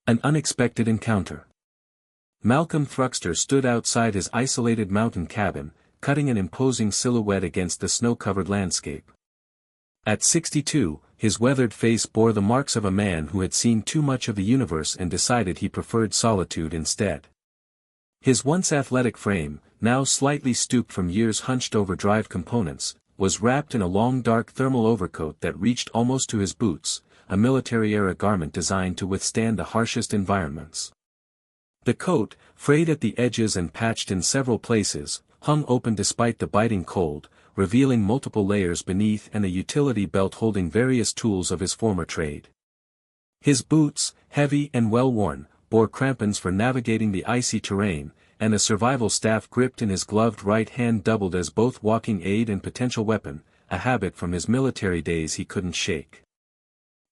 An unexpected encounter. Malcolm Thruxter stood outside his isolated mountain cabin, cutting an imposing silhouette against the snow-covered landscape. At 62, his weathered face bore the marks of a man who had seen too much of the universe and decided he preferred solitude instead. His once athletic frame, now slightly stooped from years hunched over drive components, was wrapped in a long dark thermal overcoat that reached almost to his boots, a military-era garment designed to withstand the harshest environments. The coat, frayed at the edges and patched in several places, hung open despite the biting cold, revealing multiple layers beneath and a utility belt holding various tools of his former trade. His boots, heavy and well-worn, bore crampons for navigating the icy terrain, and a survival staff gripped in his gloved right hand doubled as both walking aid and potential weapon, a habit from his military days he couldn't shake.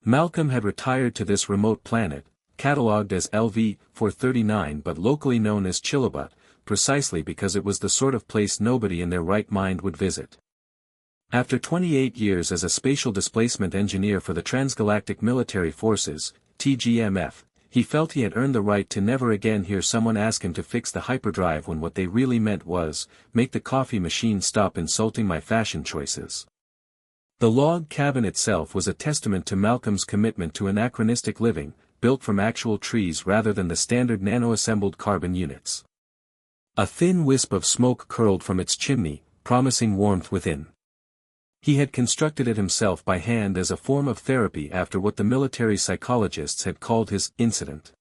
Malcolm had retired to this remote planet, catalogued as LV-439 but locally known as Chillibutt, precisely because it was the sort of place nobody in their right mind would visit. After 28 years as a spatial displacement engineer for the Transgalactic Military Forces, TGMF, he felt he had earned the right to never again hear someone ask him to fix the hyperdrive when what they really meant was, make the coffee machine stop insulting my fashion choices. The log cabin itself was a testament to Malcolm's commitment to anachronistic living, built from actual trees rather than the standard nano-assembled carbon units. A thin wisp of smoke curled from its chimney, promising warmth within. He had constructed it himself by hand as a form of therapy after what the military psychologists had called his incident.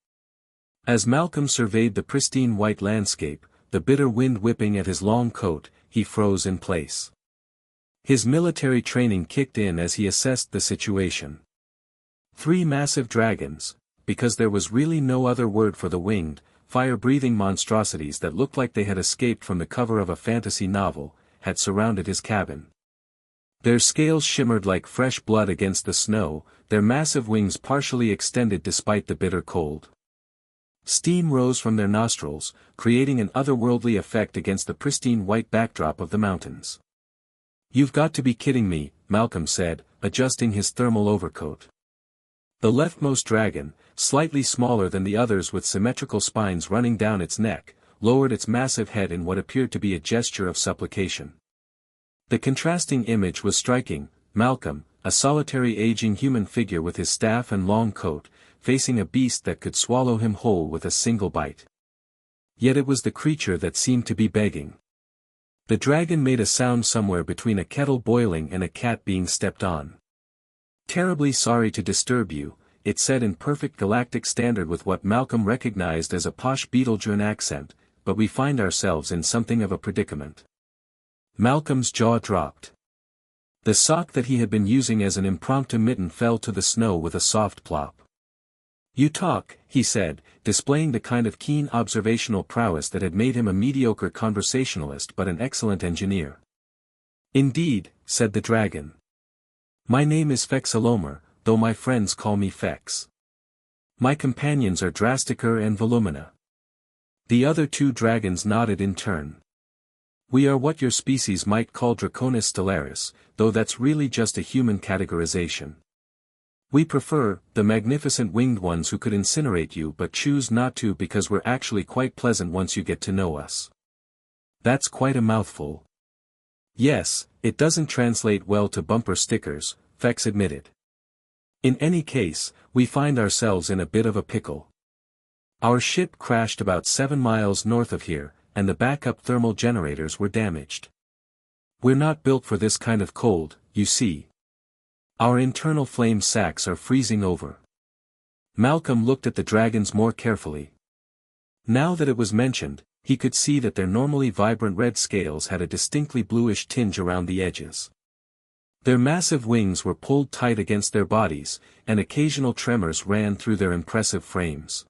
As Malcolm surveyed the pristine white landscape, the bitter wind whipping at his long coat, he froze in place. His military training kicked in as he assessed the situation. 3 massive dragons, because there was really no other word for the winged, fire-breathing monstrosities that looked like they had escaped from the cover of a fantasy novel, had surrounded his cabin. Their scales shimmered like fresh blood against the snow, their massive wings partially extended despite the bitter cold. Steam rose from their nostrils, creating an otherworldly effect against the pristine white backdrop of the mountains. "You've got to be kidding me," Malcolm said, adjusting his thermal overcoat. The leftmost dragon, slightly smaller than the others with symmetrical spines running down its neck, lowered its massive head in what appeared to be a gesture of supplication. The contrasting image was striking: Malcolm, a solitary aging human figure with his staff and long coat, facing a beast that could swallow him whole with a single bite. Yet it was the creature that seemed to be begging. The dragon made a sound somewhere between a kettle boiling and a cat being stepped on. "Terribly sorry to disturb you," it said in perfect galactic standard with what Malcolm recognized as a posh Beetlejuice accent, "but we find ourselves in something of a predicament." Malcolm's jaw dropped. The sock that he had been using as an impromptu mitten fell to the snow with a soft plop. "You talk," he said, displaying the kind of keen observational prowess that had made him a mediocre conversationalist but an excellent engineer. "Indeed," said the dragon. "My name is Fexalomer, though my friends call me Fex. My companions are Drastiker and Volumina." The other 2 dragons nodded in turn. "We are what your species might call Draconis stellaris, though that's really just a human categorization. We prefer the magnificent winged ones who could incinerate you but choose not to because we're actually quite pleasant once you get to know us." "That's quite a mouthful." "Yes, it doesn't translate well to bumper stickers," Fex admitted. "In any case, we find ourselves in a bit of a pickle. Our ship crashed about 7 miles north of here, and the backup thermal generators were damaged. We're not built for this kind of cold, you see. Our internal flame sacks are freezing over." Malcolm looked at the dragons more carefully. Now that it was mentioned, he could see that their normally vibrant red scales had a distinctly bluish tinge around the edges. Their massive wings were pulled tight against their bodies, and occasional tremors ran through their impressive frames.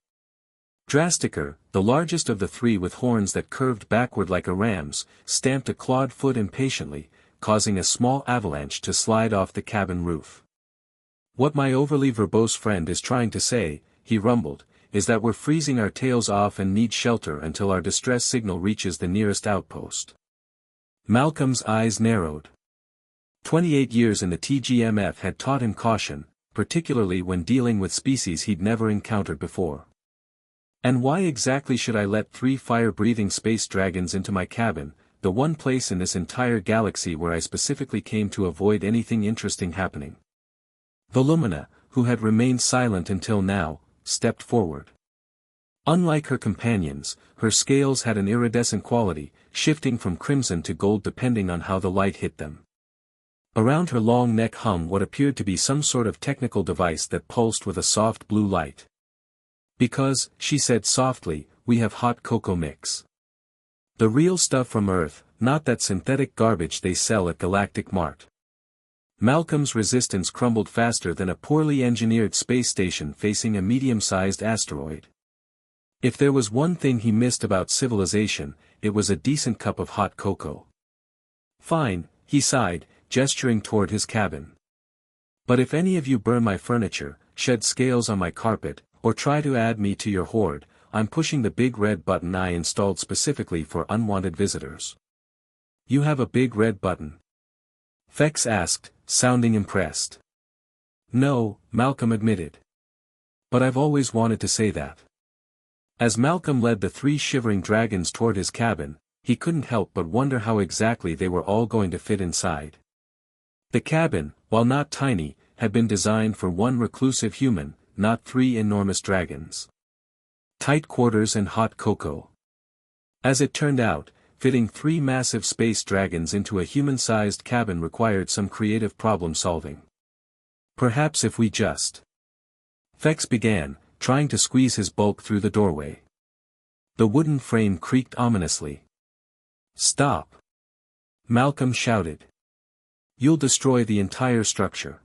Drastiker, the largest of the 3 with horns that curved backward like a ram's, stamped a clawed foot impatiently, causing a small avalanche to slide off the cabin roof. "What my overly verbose friend is trying to say," he rumbled, "is that we're freezing our tails off and need shelter until our distress signal reaches the nearest outpost." Malcolm's eyes narrowed. 28 years in the TGMF had taught him caution, particularly when dealing with species he'd never encountered before. And why exactly should I let 3 fire-breathing space dragons into my cabin, the one place in this entire galaxy where I specifically came to avoid anything interesting happening? Volumina, who had remained silent until now, stepped forward. Unlike her companions, her scales had an iridescent quality, shifting from crimson to gold depending on how the light hit them. Around her long neck hung what appeared to be some sort of technical device that pulsed with a soft blue light. Because, she said softly, we have hot cocoa mix. The real stuff from Earth, not that synthetic garbage they sell at Galactic Mart. Malcolm's resistance crumbled faster than a poorly engineered space station facing a medium-sized asteroid. If there was one thing he missed about civilization, it was a decent cup of hot cocoa. Fine, he sighed, gesturing toward his cabin. But if any of you burn my furniture, shed scales on my carpet, or try to add me to your horde, I'm pushing the big red button I installed specifically for unwanted visitors. You have a big red button? Fex asked, sounding impressed. No, Malcolm admitted. But I've always wanted to say that. As Malcolm led the 3 shivering dragons toward his cabin, he couldn't help but wonder how exactly they were all going to fit inside. The cabin, while not tiny, had been designed for one reclusive human, not 3 enormous dragons. Tight quarters and hot cocoa. As it turned out, fitting 3 massive space dragons into a human-sized cabin required some creative problem-solving. Perhaps if we just... Fex began, trying to squeeze his bulk through the doorway. The wooden frame creaked ominously. Stop! Malcolm shouted. You'll destroy the entire structure.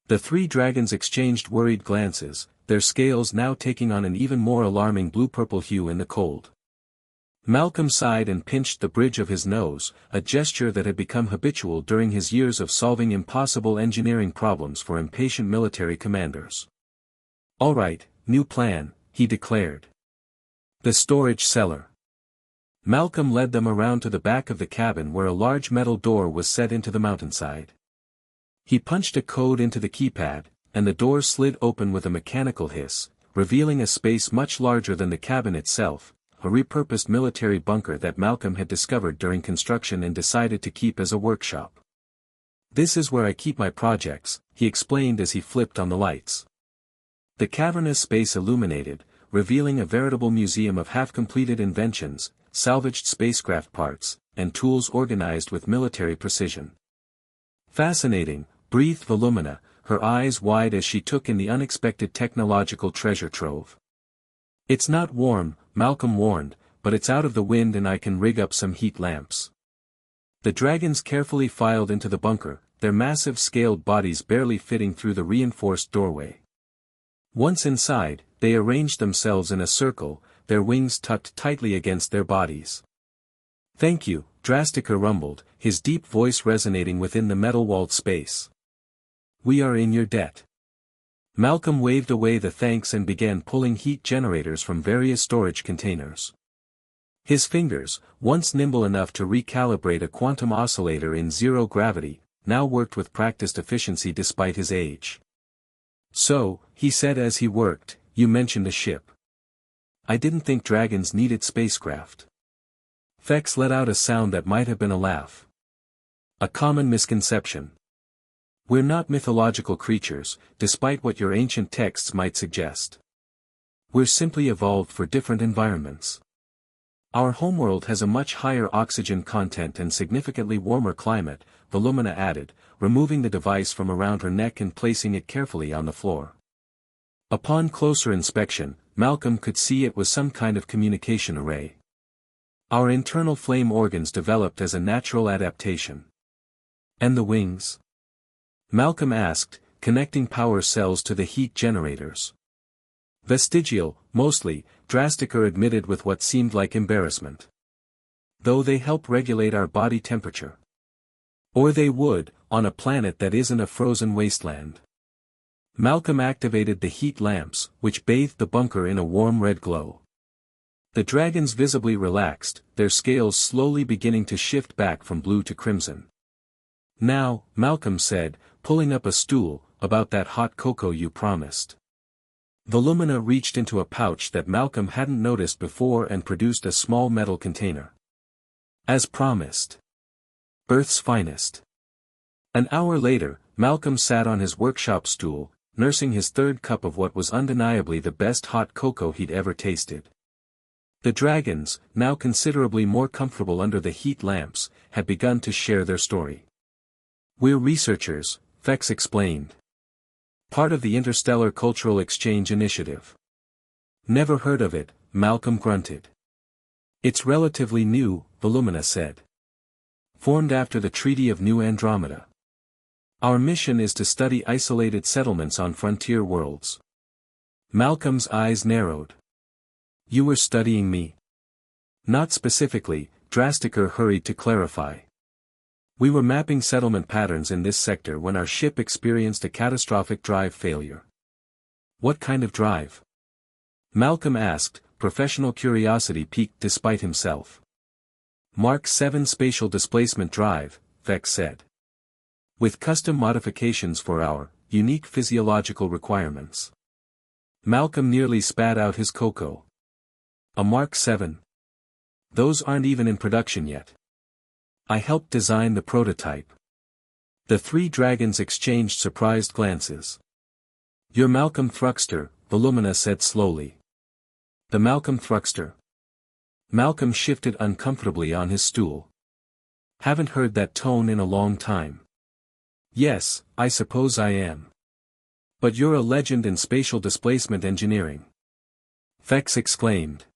The 3 dragons exchanged worried glances, their scales now taking on an even more alarming blue-purple hue in the cold. Malcolm sighed and pinched the bridge of his nose, a gesture that had become habitual during his years of solving impossible engineering problems for impatient military commanders. All right, new plan, he declared. The storage cellar. Malcolm led them around to the back of the cabin where a large metal door was set into the mountainside. He punched a code into the keypad, and the door slid open with a mechanical hiss, revealing a space much larger than the cabin itself, a repurposed military bunker that Malcolm had discovered during construction and decided to keep as a workshop. This is where I keep my projects, he explained as he flipped on the lights. The cavernous space illuminated, revealing a veritable museum of half-completed inventions, salvaged spacecraft parts, and tools organized with military precision. Fascinating, breathed Volumina, her eyes wide as she took in the unexpected technological treasure trove. It's not warm, Malcolm warned, but it's out of the wind and I can rig up some heat lamps. The dragons carefully filed into the bunker, their massive scaled bodies barely fitting through the reinforced doorway. Once inside, they arranged themselves in a circle, their wings tucked tightly against their bodies. Thank you, Thruxter rumbled, his deep voice resonating within the metal-walled space. We are in your debt. Malcolm waved away the thanks and began pulling heat generators from various storage containers. His fingers, once nimble enough to recalibrate a quantum oscillator in zero gravity, now worked with practiced efficiency despite his age. So, he said as he worked, you mentioned a ship. I didn't think dragons needed spacecraft. Fex let out a sound that might have been a laugh. A common misconception. We're not mythological creatures, despite what your ancient texts might suggest. We're simply evolved for different environments. Our homeworld has a much higher oxygen content and significantly warmer climate, Volumina added, removing the device from around her neck and placing it carefully on the floor. Upon closer inspection, Malcolm could see it was some kind of communication array. Our internal flame organs developed as a natural adaptation. And the wings? Malcolm asked, connecting power cells to the heat generators. Vestigial, mostly, Thruxter admitted with what seemed like embarrassment. Though they help regulate our body temperature. Or they would, on a planet that isn't a frozen wasteland. Malcolm activated the heat lamps, which bathed the bunker in a warm red glow. The dragons visibly relaxed, their scales slowly beginning to shift back from blue to crimson. Now, Malcolm said, pulling up a stool, about that hot cocoa you promised. Volumina reached into a pouch that Malcolm hadn't noticed before and produced a small metal container. As promised. Earth's finest. An hour later, Malcolm sat on his workshop stool, nursing his third cup of what was undeniably the best hot cocoa he'd ever tasted. The dragons, now considerably more comfortable under the heat lamps, had begun to share their story. "We're researchers," Fex explained. "Part of the Interstellar Cultural Exchange Initiative." "Never heard of it," Malcolm grunted. "It's relatively new," Volumina said. "Formed after the Treaty of New Andromeda. Our mission is to study isolated settlements on frontier worlds." Malcolm's eyes narrowed. "You were studying me?" "Not specifically," Thruxter hurried to clarify. "We were mapping settlement patterns in this sector when our ship experienced a catastrophic drive failure." "What kind of drive?" Malcolm asked, professional curiosity piqued despite himself. "Mark 7 spatial displacement drive," Fex said. "With custom modifications for our unique physiological requirements." Malcolm nearly spat out his cocoa. "A Mark 7? Those aren't even in production yet." "I helped design the prototype." The three dragons exchanged surprised glances. "You're Malcolm Thruxter," Volumina said slowly. "The Malcolm Thruxter?" Malcolm shifted uncomfortably on his stool. "Haven't heard that tone in a long time." "Yes, I suppose I am. But you're a legend in spatial displacement engineering." Fex exclaimed.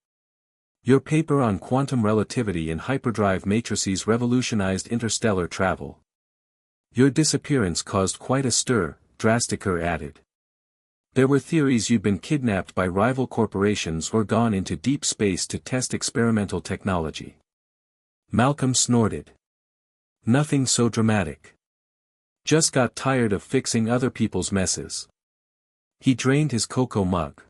"Your paper on quantum relativity in hyperdrive matrices revolutionized interstellar travel." "Your disappearance caused quite a stir," Thruxter added. "There were theories you'd been kidnapped by rival corporations or gone into deep space to test experimental technology." Malcolm snorted. "Nothing so dramatic. Just got tired of fixing other people's messes." He drained his cocoa mug.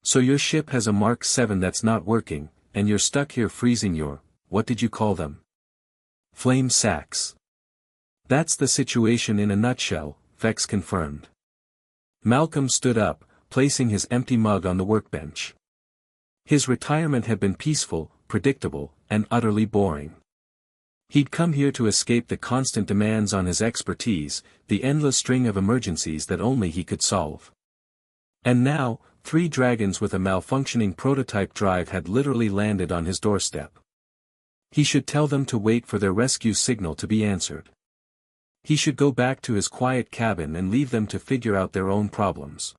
"So your ship has a Mark 7 that's not working, and you're stuck here freezing your, what did you call them? Flame sacks." "That's the situation in a nutshell," Fex confirmed. Malcolm stood up, placing his empty mug on the workbench. His retirement had been peaceful, predictable, and utterly boring. He'd come here to escape the constant demands on his expertise, the endless string of emergencies that only he could solve. And now, 3 dragons with a malfunctioning prototype drive had literally landed on his doorstep. He should tell them to wait for their rescue signal to be answered. He should go back to his quiet cabin and leave them to figure out their own problems.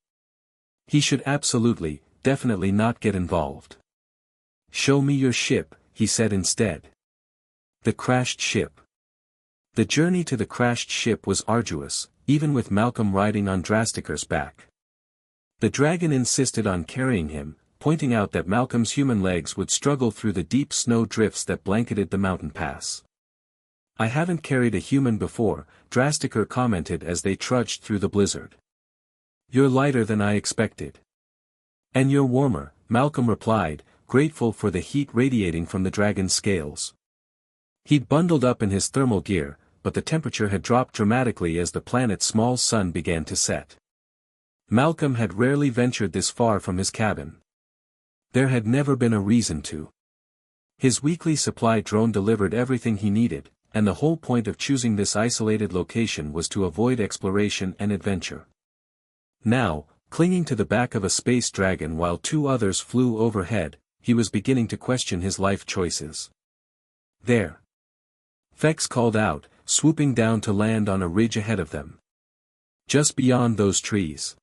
He should absolutely, definitely not get involved. "Show me your ship," he said instead. The crashed ship. The journey to the crashed ship was arduous, even with Malcolm riding on Thruxter's back. The dragon insisted on carrying him, pointing out that Malcolm's human legs would struggle through the deep snow drifts that blanketed the mountain pass. "I haven't carried a human before," Thruxter commented as they trudged through the blizzard. "You're lighter than I expected." "And you're warmer," Malcolm replied, grateful for the heat radiating from the dragon's scales. He'd bundled up in his thermal gear, but the temperature had dropped dramatically as the planet's small sun began to set. Malcolm had rarely ventured this far from his cabin. There had never been a reason to. His weekly supply drone delivered everything he needed, and the whole point of choosing this isolated location was to avoid exploration and adventure. Now, clinging to the back of a space dragon while 2 others flew overhead, he was beginning to question his life choices. "There!" Fex called out, swooping down to land on a ridge ahead of them. "Just beyond those trees."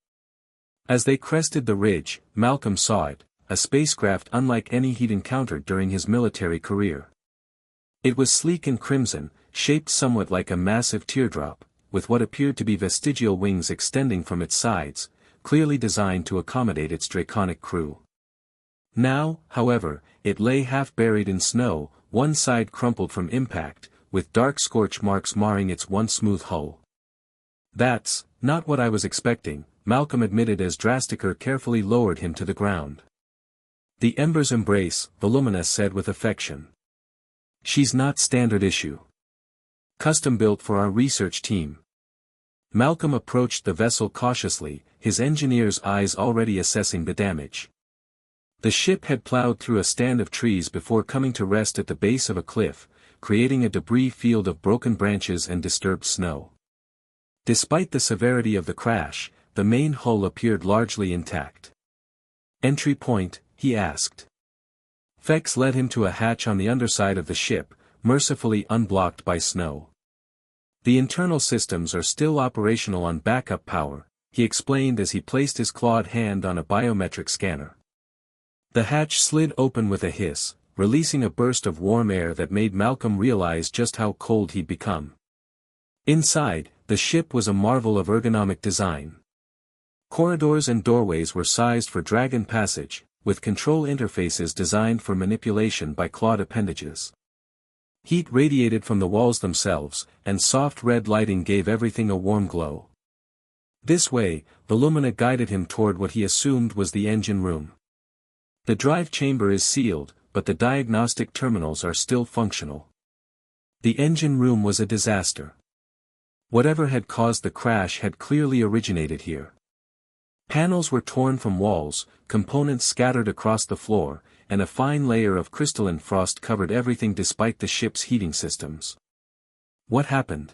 As they crested the ridge, Malcolm saw it, a spacecraft unlike any he'd encountered during his military career. It was sleek and crimson, shaped somewhat like a massive teardrop, with what appeared to be vestigial wings extending from its sides, clearly designed to accommodate its draconic crew. Now, however, it lay half buried in snow, one side crumpled from impact, with dark scorch marks marring its once smooth hull. "That's not what I was expecting," Malcolm admitted as Thruxter carefully lowered him to the ground. "The Ember's embrace," Volumina said with affection. "She's not standard issue. Custom built for our research team." Malcolm approached the vessel cautiously, his engineer's eyes already assessing the damage. The ship had plowed through a stand of trees before coming to rest at the base of a cliff, creating a debris field of broken branches and disturbed snow. Despite the severity of the crash, the main hull appeared largely intact. "Entry point?" he asked. Fex led him to a hatch on the underside of the ship, mercifully unblocked by snow. "The internal systems are still operational on backup power," he explained as he placed his clawed hand on a biometric scanner. The hatch slid open with a hiss, releasing a burst of warm air that made Malcolm realize just how cold he'd become. Inside, the ship was a marvel of ergonomic design. Corridors and doorways were sized for dragon passage, with control interfaces designed for manipulation by clawed appendages. Heat radiated from the walls themselves, and soft red lighting gave everything a warm glow. This way, Volumina guided him toward what he assumed was the engine room. "The drive chamber is sealed, but the diagnostic terminals are still functional." The engine room was a disaster. Whatever had caused the crash had clearly originated here. Panels were torn from walls, components scattered across the floor, and a fine layer of crystalline frost covered everything despite the ship's heating systems. "What happened?"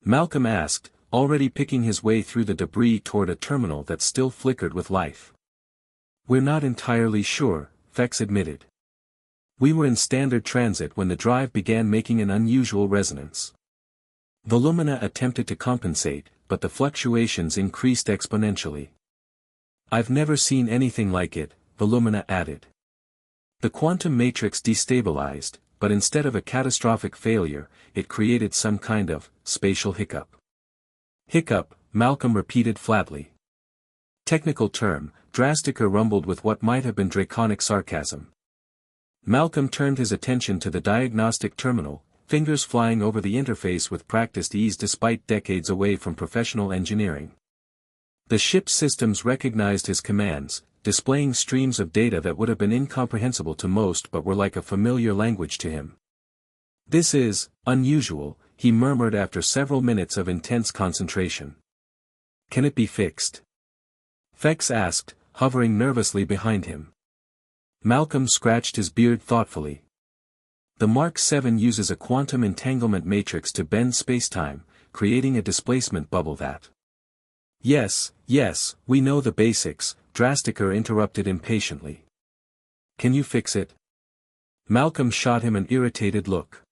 Malcolm asked, already picking his way through the debris toward a terminal that still flickered with life. "We're not entirely sure," Fex admitted. "We were in standard transit when the drive began making an unusual resonance." Volumina attempted to compensate, but the fluctuations increased exponentially. "I've never seen anything like it," Volumina added. "The quantum matrix destabilized, but instead of a catastrophic failure, it created some kind of spatial hiccup." "Hiccup," Malcolm repeated flatly. Technical term, Thruxter rumbled with what might have been draconic sarcasm. Malcolm turned his attention to the diagnostic terminal, fingers flying over the interface with practiced ease despite decades away from professional engineering. The ship's systems recognized his commands, displaying streams of data that would have been incomprehensible to most but were like a familiar language to him. "This is unusual," he murmured after several minutes of intense concentration. "Can it be fixed?" Fex asked, hovering nervously behind him. Malcolm scratched his beard thoughtfully. "The Mark 7 uses a quantum entanglement matrix to bend spacetime, creating a displacement bubble that—" Yes, we know the basics," Thruxter interrupted impatiently. "Can you fix it?" Malcolm shot him an irritated look.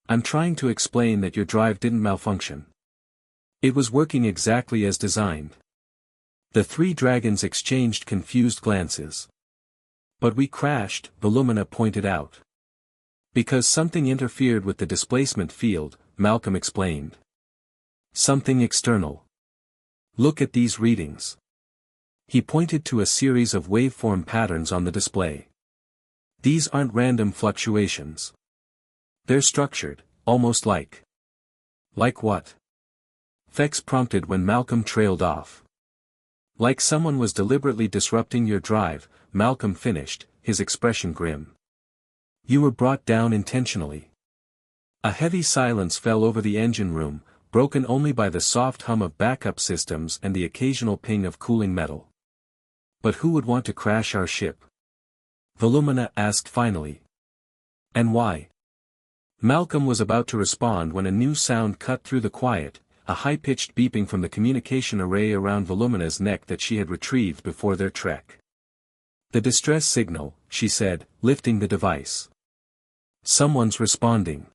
"I'm trying to explain that your drive didn't malfunction. It was working exactly as designed." The three dragons exchanged confused glances. "But we crashed," Volumina pointed out. "Because something interfered with the displacement field," Malcolm explained. "Something external. Look at these readings." He pointed to a series of waveform patterns on the display. "These aren't random fluctuations. They're structured, almost like—" "Like what?" Fex prompted when Malcolm trailed off. "Like someone was deliberately disrupting your drive," Malcolm finished, his expression grim. "You were brought down intentionally." A heavy silence fell over the engine room, broken only by the soft hum of backup systems and the occasional ping of cooling metal. "But who would want to crash our ship?" Volumina asked finally. "And why?" Malcolm was about to respond when a new sound cut through the quiet, a high-pitched beeping from the communication array around Volumina's neck that she had retrieved before their trek. "The distress signal," she said, lifting the device. "Someone's responding."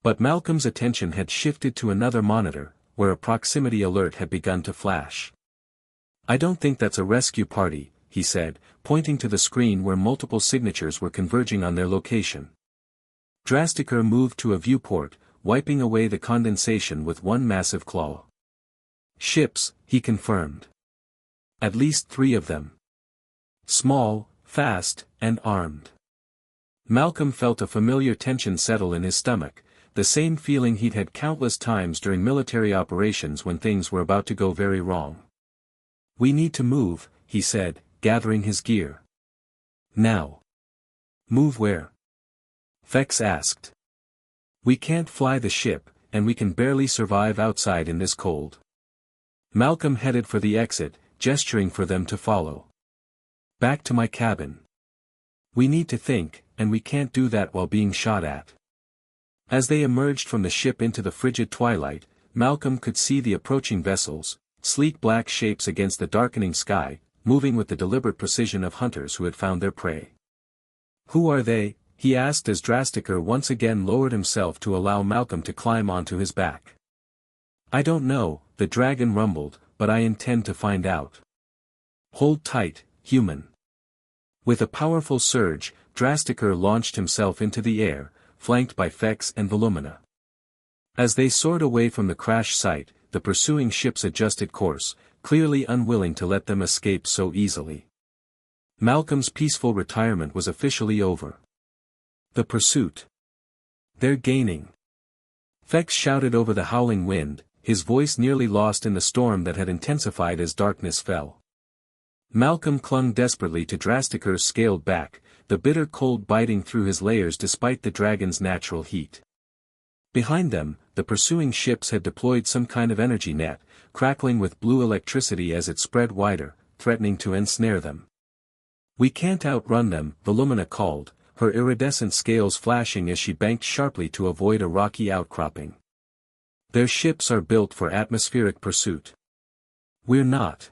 But Malcolm's attention had shifted to another monitor, where a proximity alert had begun to flash. "I don't think that's a rescue party," he said, pointing to the screen where multiple signatures were converging on their location. Thruxter moved to a viewport, wiping away the condensation with one massive claw. "Ships," he confirmed. "At least 3 of them. Small, fast, and armed." Malcolm felt a familiar tension settle in his stomach, the same feeling he'd had countless times during military operations when things were about to go very wrong. "We need to move," he said, gathering his gear. "Now." "Move where?" Fex asked. "We can't fly the ship," and we can barely survive outside in this cold. Malcolm headed for the exit, gesturing for them to follow. Back to my cabin. We need to think, and we can't do that while being shot at. As they emerged from the ship into the frigid twilight, Malcolm could see the approaching vessels, sleek black shapes against the darkening sky, moving with the deliberate precision of hunters who had found their prey. "Who are they?" he asked as Thruxter once again lowered himself to allow Malcolm to climb onto his back. "I don't know," the dragon rumbled, "but I intend to find out. Hold tight, human." With a powerful surge, Thruxter launched himself into the air, flanked by Fex and Volumina. As they soared away from the crash site, the pursuing ships adjusted course, clearly unwilling to let them escape so easily. Malcolm's peaceful retirement was officially over. The pursuit. "They're gaining." Fex shouted over the howling wind, his voice nearly lost in the storm that had intensified as darkness fell. Malcolm clung desperately to Thruxter's scaled back, the bitter cold biting through his layers despite the dragon's natural heat. Behind them, the pursuing ships had deployed some kind of energy net, crackling with blue electricity as it spread wider, threatening to ensnare them. "We can't outrun them," Volumina called, her iridescent scales flashing as she banked sharply to avoid a rocky outcropping. "Their ships are built for atmospheric pursuit. We're not."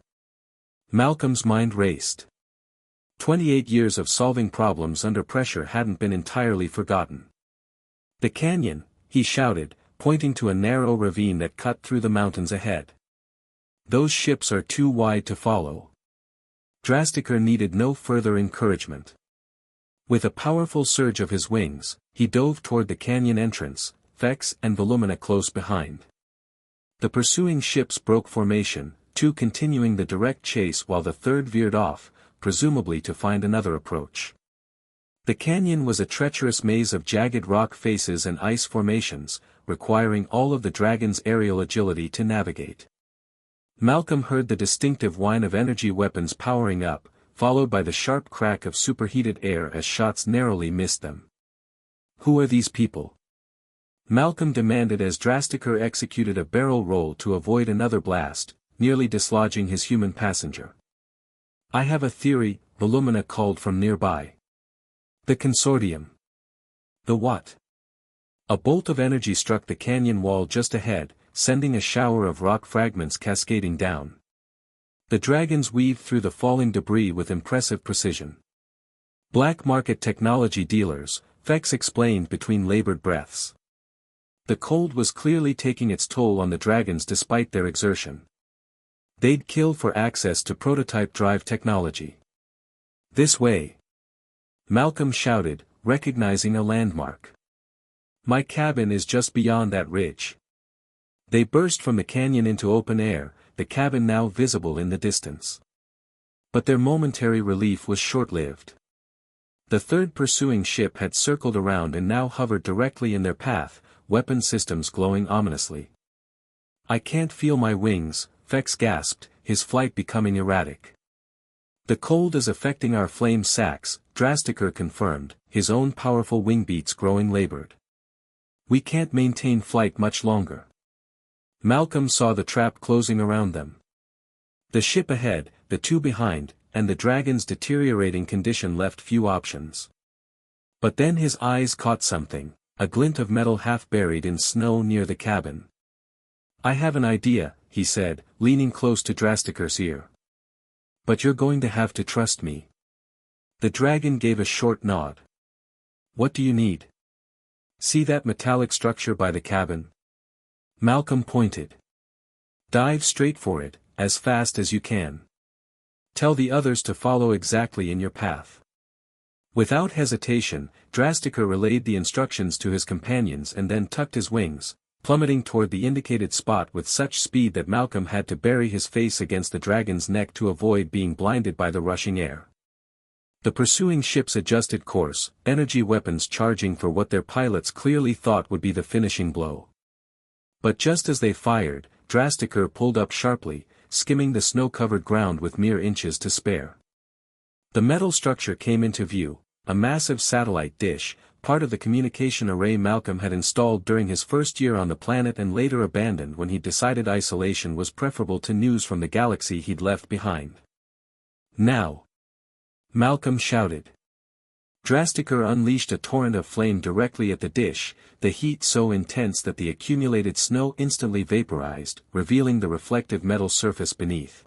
Malcolm's mind raced. 28 years of solving problems under pressure hadn't been entirely forgotten. "The canyon," he shouted, pointing to a narrow ravine that cut through the mountains ahead. "Those ships are too wide to follow." Thruxter needed no further encouragement. With a powerful surge of his wings, he dove toward the canyon entrance, Fex and Volumina close behind. The pursuing ships broke formation, two continuing the direct chase while the third veered off, presumably to find another approach. The canyon was a treacherous maze of jagged rock faces and ice formations, requiring all of the dragon's aerial agility to navigate. Malcolm heard the distinctive whine of energy weapons powering up, followed by the sharp crack of superheated air as shots narrowly missed them. "Who are these people?" Malcolm demanded as Thruxter executed a barrel roll to avoid another blast, nearly dislodging his human passenger. "I have a theory," Volumina called from nearby. "The consortium." "The what?" A bolt of energy struck the canyon wall just ahead, sending a shower of rock fragments cascading down. The dragons weaved through the falling debris with impressive precision. "Black market technology dealers," Fex explained between labored breaths. The cold was clearly taking its toll on the dragons despite their exertion. They'd kill for access to prototype drive technology. "This way!" Malcolm shouted, recognizing a landmark. "My cabin is just beyond that ridge." They burst from the canyon into open air, the cabin now visible in the distance. But their momentary relief was short-lived. The third pursuing ship had circled around and now hovered directly in their path, weapon systems glowing ominously. "I can't feel my wings," Fex gasped, his flight becoming erratic. "The cold is affecting our flame sacs," Thruxter confirmed, his own powerful wing beats growing labored. "We can't maintain flight much longer." Malcolm saw the trap closing around them. The ship ahead, the two behind, and the dragon's deteriorating condition left few options. But then his eyes caught something, a glint of metal half buried in snow near the cabin. "I have an idea," he said, leaning close to Thruxter's ear. "But you're going to have to trust me." The dragon gave a short nod. "What do you need?" "See that metallic structure by the cabin?" Malcolm pointed. "Dive straight for it, as fast as you can. Tell the others to follow exactly in your path." Without hesitation, Thruxter relayed the instructions to his companions and then tucked his wings, plummeting toward the indicated spot with such speed that Malcolm had to bury his face against the dragon's neck to avoid being blinded by the rushing air. The pursuing ships adjusted course, energy weapons charging for what their pilots clearly thought would be the finishing blow. But just as they fired, Thruxter pulled up sharply, skimming the snow-covered ground with mere inches to spare. The metal structure came into view, a massive satellite dish, part of the communication array Malcolm had installed during his first year on the planet and later abandoned when he decided isolation was preferable to news from the galaxy he'd left behind. "Now!" Malcolm shouted. Drasticr unleashed a torrent of flame directly at the dish, the heat so intense that the accumulated snow instantly vaporized, revealing the reflective metal surface beneath.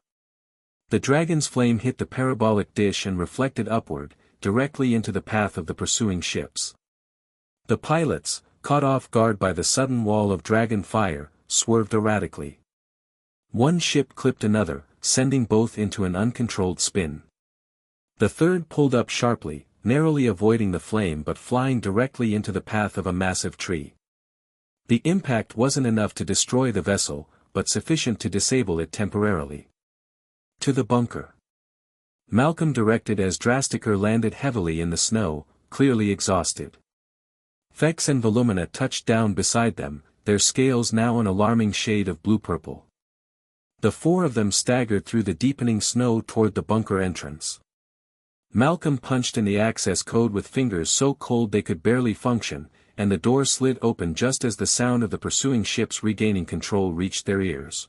The dragon's flame hit the parabolic dish and reflected upward, directly into the path of the pursuing ships. The pilots, caught off guard by the sudden wall of dragon fire, swerved erratically. One ship clipped another, sending both into an uncontrolled spin. The third pulled up sharply, narrowly avoiding the flame but flying directly into the path of a massive tree. The impact wasn't enough to destroy the vessel, but sufficient to disable it temporarily. "To the bunker," Malcolm directed as Drasticr landed heavily in the snow, clearly exhausted. Fex and Volumina touched down beside them, their scales now an alarming shade of blue-purple. The four of them staggered through the deepening snow toward the bunker entrance. Malcolm punched in the access code with fingers so cold they could barely function, and the door slid open just as the sound of the pursuing ships regaining control reached their ears.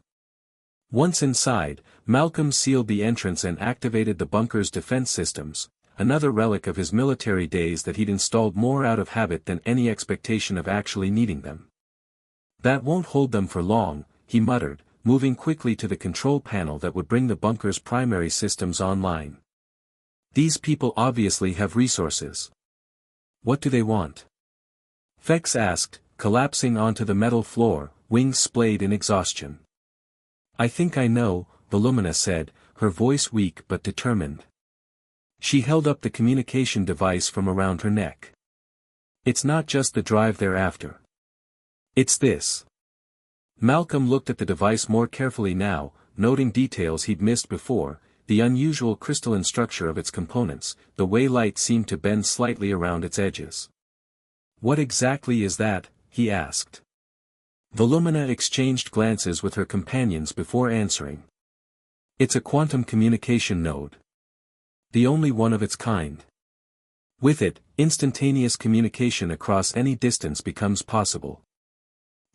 Once inside, Malcolm sealed the entrance and activated the bunker's defense systems, another relic of his military days that he'd installed more out of habit than any expectation of actually needing them. "That won't hold them for long," he muttered, moving quickly to the control panel that would bring the bunker's primary systems online. "These people obviously have resources. What do they want?" Fex asked, collapsing onto the metal floor, wings splayed in exhaustion. "I think I know," Volumina said, her voice weak but determined. She held up the communication device from around her neck. "It's not just the drive they're after. It's this." Malcolm looked at the device more carefully now, noting details he'd missed before, the unusual crystalline structure of its components, the way light seemed to bend slightly around its edges. "What exactly is that?" he asked. Volumina exchanged glances with her companions before answering. "It's a quantum communication node. The only one of its kind. With it, instantaneous communication across any distance becomes possible.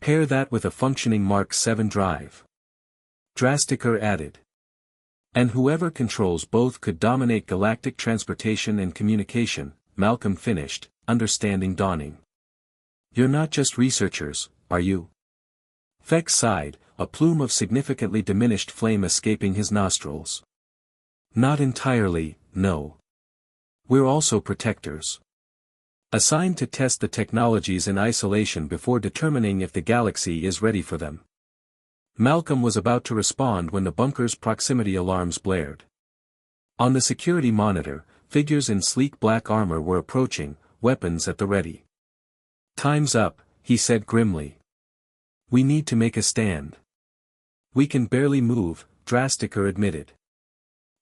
Pair that with a functioning Mark 7 drive." Drasticr added. "And whoever controls both could dominate galactic transportation and communication," Malcolm finished, understanding dawning. "You're not just researchers, are you?" Fex sighed, a plume of significantly diminished flame escaping his nostrils. "Not entirely, no. We're also protectors. Assigned to test the technologies in isolation before determining if the galaxy is ready for them." Malcolm was about to respond when the bunker's proximity alarms blared. On the security monitor, figures in sleek black armor were approaching, weapons at the ready. "Time's up," he said grimly. "We need to make a stand." "We can barely move," Drasticr admitted.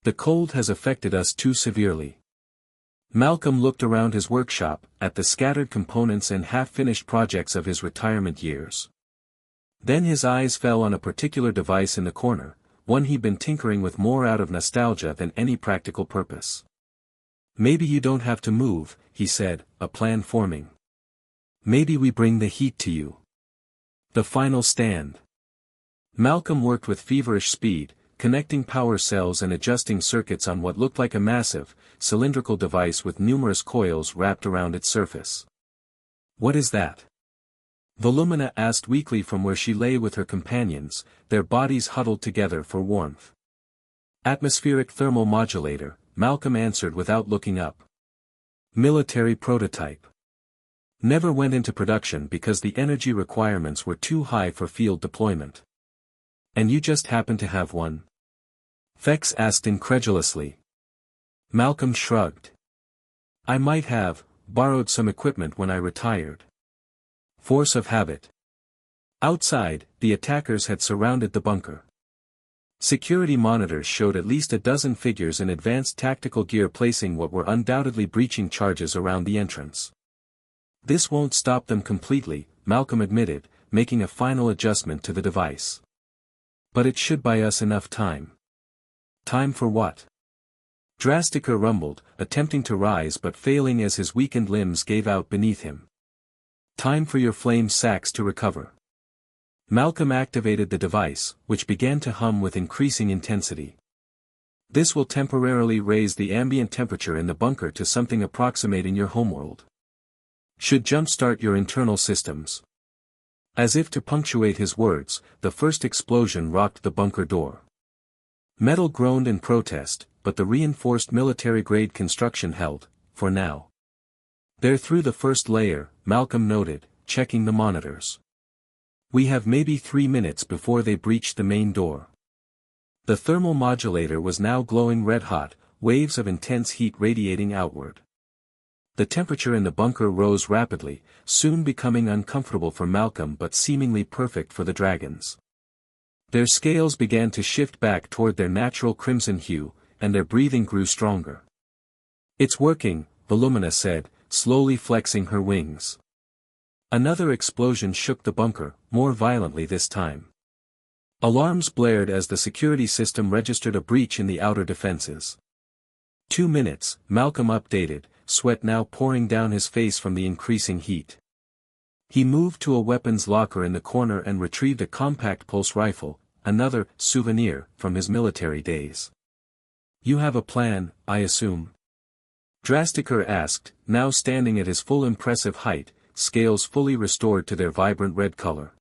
"The cold has affected us too severely." Malcolm looked around his workshop, at the scattered components and half-finished projects of his retirement years. Then his eyes fell on a particular device in the corner, one he'd been tinkering with more out of nostalgia than any practical purpose. "Maybe you don't have to move," he said, a plan forming. "Maybe we bring the heat to you. The final stand." Malcolm worked with feverish speed, connecting power cells and adjusting circuits on what looked like a massive, cylindrical device with numerous coils wrapped around its surface. "What is that?" Volumina asked weakly from where she lay with her companions, their bodies huddled together for warmth. "Atmospheric thermal modulator," Malcolm answered without looking up. "Military prototype. Never went into production because the energy requirements were too high for field deployment." "And you just happen to have one?" Fex asked incredulously. Malcolm shrugged. "I might have borrowed some equipment when I retired. Force of habit." Outside, the attackers had surrounded the bunker. Security monitors showed at least a dozen figures in advanced tactical gear placing what were undoubtedly breaching charges around the entrance. "This won't stop them completely," Malcolm admitted, making a final adjustment to the device. "But it should buy us enough time." "Time for what?" Thruxter rumbled, attempting to rise but failing as his weakened limbs gave out beneath him. Time for your flame sacks to recover. Malcolm activated the device, which began to hum with increasing intensity. This will temporarily raise the ambient temperature in the bunker to something approximating your homeworld. Should jumpstart your internal systems. As if to punctuate his words, the first explosion rocked the bunker door. Metal groaned in protest, but the reinforced military-grade construction held, for now. They're through the first layer, Malcolm noted, checking the monitors. We have maybe 3 minutes before they breach the main door. The thermal modulator was now glowing red-hot, waves of intense heat radiating outward. The temperature in the bunker rose rapidly, soon becoming uncomfortable for Malcolm but seemingly perfect for the dragons. Their scales began to shift back toward their natural crimson hue, and their breathing grew stronger. It's working, Volumina said, slowly flexing her wings. Another explosion shook the bunker, more violently this time. Alarms blared as the security system registered a breach in the outer defenses. 2 minutes, Malcolm updated, sweat now pouring down his face from the increasing heat. He moved to a weapons locker in the corner and retrieved a compact pulse rifle, another souvenir from his military days. You have a plan, I assume? Thruxter asked, now standing at his full impressive height, scales fully restored to their vibrant red color.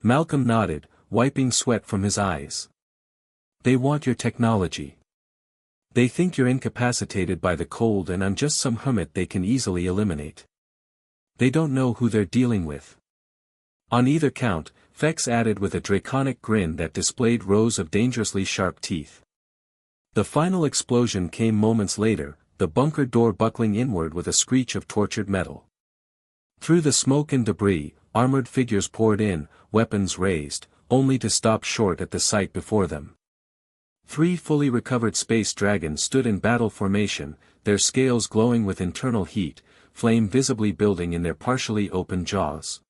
Malcolm nodded, wiping sweat from his eyes. They want your technology. They think you're incapacitated by the cold and I'm just some hermit they can easily eliminate. They don't know who they're dealing with. On either count, Fex added with a draconic grin that displayed rows of dangerously sharp teeth. The final explosion came moments later, the bunker door buckling inward with a screech of tortured metal. Through the smoke and debris, armored figures poured in, weapons raised, only to stop short at the sight before them. 3 fully recovered space dragons stood in battle formation, their scales glowing with internal heat, flame visibly building in their partially open jaws.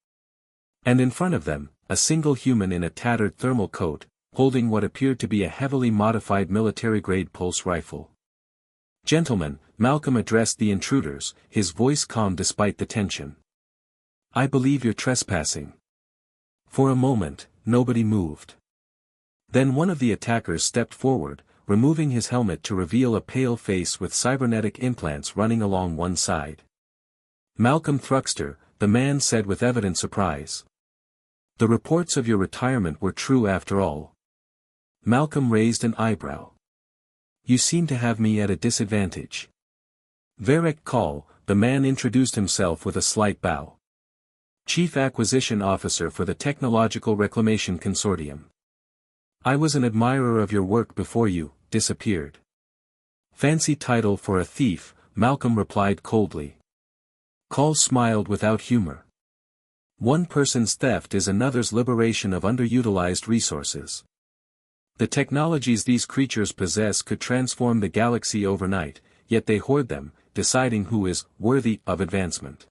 And in front of them, a single human in a tattered thermal coat, holding what appeared to be a heavily modified military-grade pulse rifle. Gentlemen, Malcolm addressed the intruders, his voice calm despite the tension. I believe you're trespassing. For a moment, nobody moved. Then one of the attackers stepped forward, removing his helmet to reveal a pale face with cybernetic implants running along one side. Malcolm Thruxter, the man said with evident surprise. The reports of your retirement were true after all. Malcolm raised an eyebrow. You seem to have me at a disadvantage. Varek Kal, the man introduced himself with a slight bow. Chief Acquisition Officer for the Technological Reclamation Consortium. I was an admirer of your work before you disappeared. Fancy title for a thief, Malcolm replied coldly. Kal smiled without humor. One person's theft is another's liberation of underutilized resources. The technologies these creatures possess could transform the galaxy overnight, yet they hoard them, deciding who is worthy of advancement.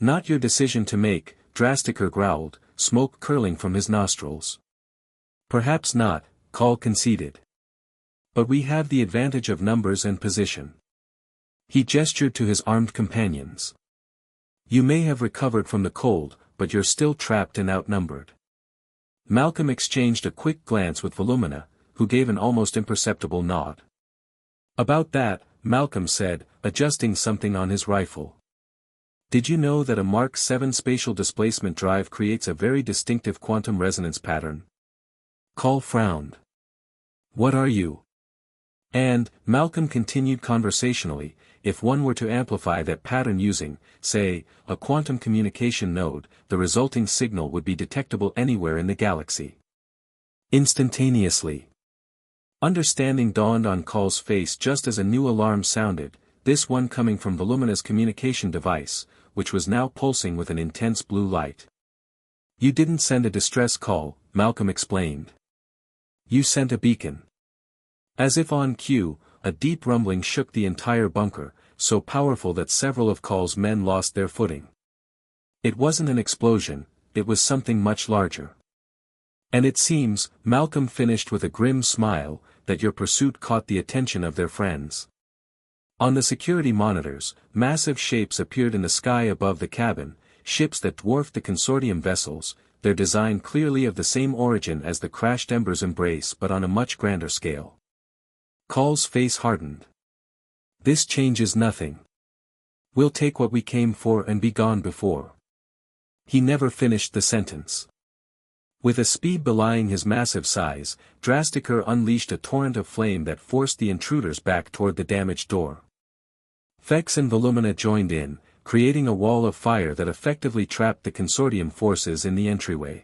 Not your decision to make, Thruxter growled, smoke curling from his nostrils. Perhaps not, Kal conceded. But we have the advantage of numbers and position. He gestured to his armed companions. You may have recovered from the cold, but you're still trapped and outnumbered. Malcolm exchanged a quick glance with Volumina, who gave an almost imperceptible nod. About that, Malcolm said, adjusting something on his rifle. Did you know that a Mark 7 spatial displacement drive creates a very distinctive quantum resonance pattern? Kal frowned. What are you? And, Malcolm continued conversationally, if one were to amplify that pattern using, say, a quantum communication node, the resulting signal would be detectable anywhere in the galaxy. Instantaneously. Understanding dawned on Kal's face just as a new alarm sounded, this one coming from Volumina's communication device, which was now pulsing with an intense blue light. You didn't send a distress call, Malcolm explained. You sent a beacon. As if on cue, a deep rumbling shook the entire bunker, so powerful that several of Kal's men lost their footing. It wasn't an explosion, it was something much larger. And it seems, Malcolm finished with a grim smile, that your pursuit caught the attention of their friends. On the security monitors, massive shapes appeared in the sky above the cabin, ships that dwarfed the consortium vessels, their design clearly of the same origin as the crashed Ember's Embrace but on a much grander scale. Call's face hardened. This changes nothing. We'll take what we came for and be gone before. He never finished the sentence. With a speed belying his massive size, Thruxter unleashed a torrent of flame that forced the intruders back toward the damaged door. Fex and Volumina joined in, creating a wall of fire that effectively trapped the consortium forces in the entryway.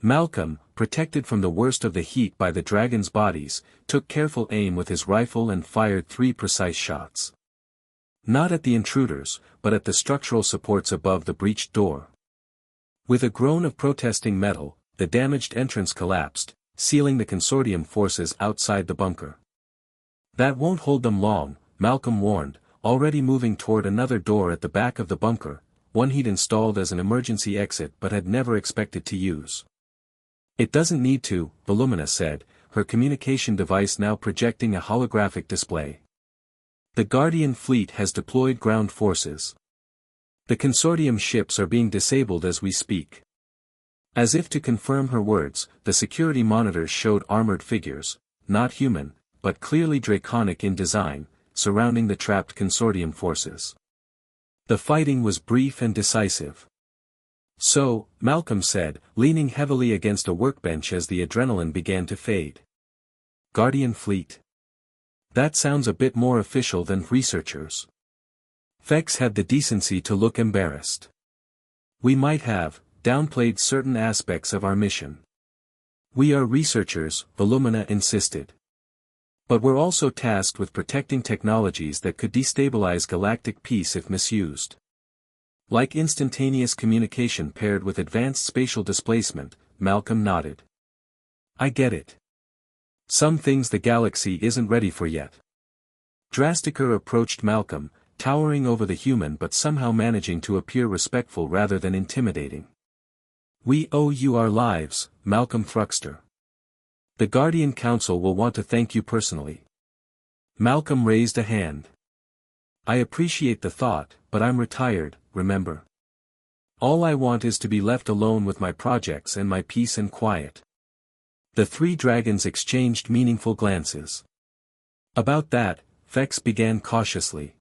Malcolm, protected from the worst of the heat by the dragon's bodies, took careful aim with his rifle and fired 3 precise shots. Not at the intruders, but at the structural supports above the breached door. With a groan of protesting metal, the damaged entrance collapsed, sealing the consortium forces outside the bunker. That won't hold them long, Malcolm warned, already moving toward another door at the back of the bunker, one he'd installed as an emergency exit but had never expected to use. It doesn't need to, Volumina said, her communication device now projecting a holographic display. The Guardian fleet has deployed ground forces. The consortium ships are being disabled as we speak. As if to confirm her words, the security monitors showed armored figures, not human, but clearly draconic in design, surrounding the trapped consortium forces. The fighting was brief and decisive. So, Malcolm said, leaning heavily against a workbench as the adrenaline began to fade. Guardian fleet. That sounds a bit more official than researchers. Fex had the decency to look embarrassed. We might have downplayed certain aspects of our mission. We are researchers, Volumina insisted. But we're also tasked with protecting technologies that could destabilize galactic peace if misused. Like instantaneous communication paired with advanced spatial displacement, Malcolm nodded. I get it. Some things the galaxy isn't ready for yet. Thruxter approached Malcolm, towering over the human but somehow managing to appear respectful rather than intimidating. We owe you our lives, Malcolm Thruxter. The Guardian Council will want to thank you personally. Malcolm raised a hand. I appreciate the thought, but I'm retired, remember? All I want is to be left alone with my projects and my peace and quiet. The 3 dragons exchanged meaningful glances. About that, Fex began cautiously.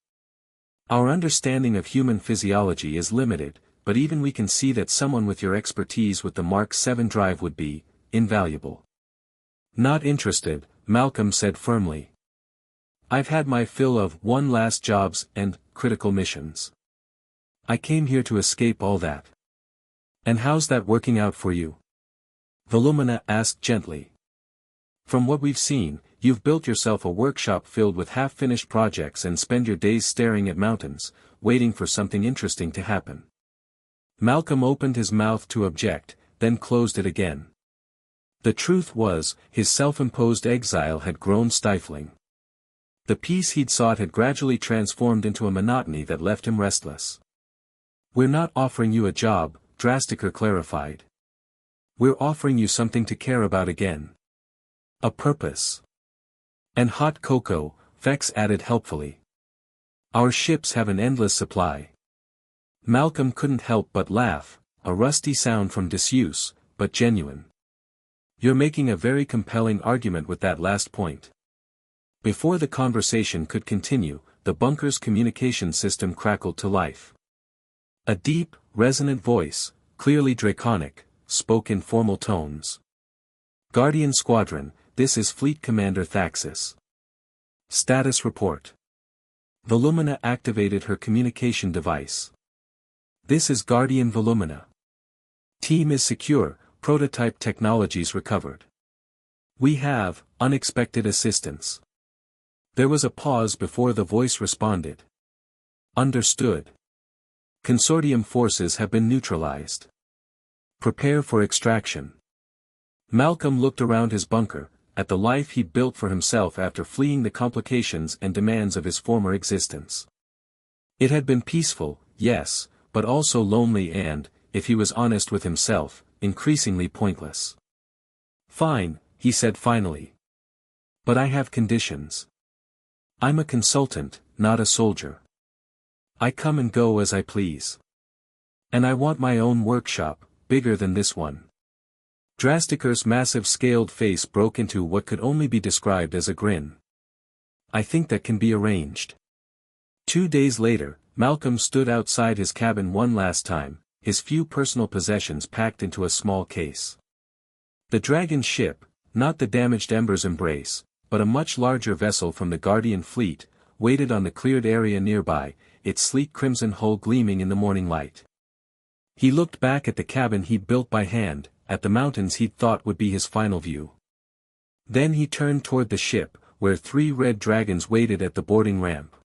Our understanding of human physiology is limited, but even we can see that someone with your expertise with the Mark 7 drive would be invaluable. Not interested, Malcolm said firmly. I've had my fill of one last jobs and critical missions. I came here to escape all that. And how's that working out for you? Volumina asked gently. From what we've seen, you've built yourself a workshop filled with half-finished projects and spend your days staring at mountains, waiting for something interesting to happen. Malcolm opened his mouth to object, then closed it again. The truth was, his self-imposed exile had grown stifling. The peace he'd sought had gradually transformed into a monotony that left him restless. We're not offering you a job, Thruxter clarified. We're offering you something to care about again. A purpose. And hot cocoa, Fex added helpfully. Our ships have an endless supply. Malcolm couldn't help but laugh, a rusty sound from disuse, but genuine. You're making a very compelling argument with that last point. Before the conversation could continue, the bunker's communication system crackled to life. A deep, resonant voice, clearly draconic, spoke in formal tones. Guardian Squadron, this is Fleet Commander Thruxter. Status report. Volumina activated her communication device. This is Guardian Volumina. Team is secure, prototype technologies recovered. We have unexpected assistance. There was a pause before the voice responded. Understood. Consortium forces have been neutralized. Prepare for extraction. Malcolm looked around his bunker, at the life he'd built for himself after fleeing the complications and demands of his former existence. It had been peaceful, yes, but also lonely and, if he was honest with himself, increasingly pointless. Fine, he said finally. But I have conditions. I'm a consultant, not a soldier. I come and go as I please. And I want my own workshop, bigger than this one. Drastiker's massive scaled face broke into what could only be described as a grin. I think that can be arranged. 2 days later, Malcolm stood outside his cabin one last time, his few personal possessions packed into a small case. The Dragon ship, not the damaged Ember's Embrace, but a much larger vessel from the Guardian fleet, waited on the cleared area nearby, its sleek crimson hull gleaming in the morning light. He looked back at the cabin he'd built by hand, at the mountains he'd thought would be his final view. Then he turned toward the ship, where 3 red dragons waited at the boarding ramp.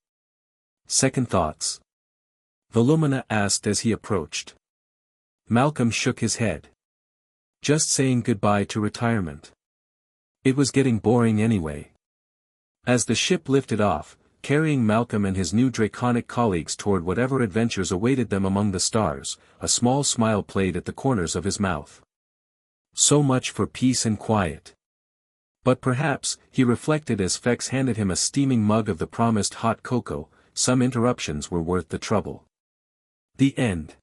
Second thoughts? Volumina asked as he approached. Malcolm shook his head. Just saying goodbye to retirement. It was getting boring anyway. As the ship lifted off, carrying Malcolm and his new draconic colleagues toward whatever adventures awaited them among the stars, a small smile played at the corners of his mouth. So much for peace and quiet. But perhaps, he reflected as Fex handed him a steaming mug of the promised hot cocoa, some interruptions were worth the trouble. The end.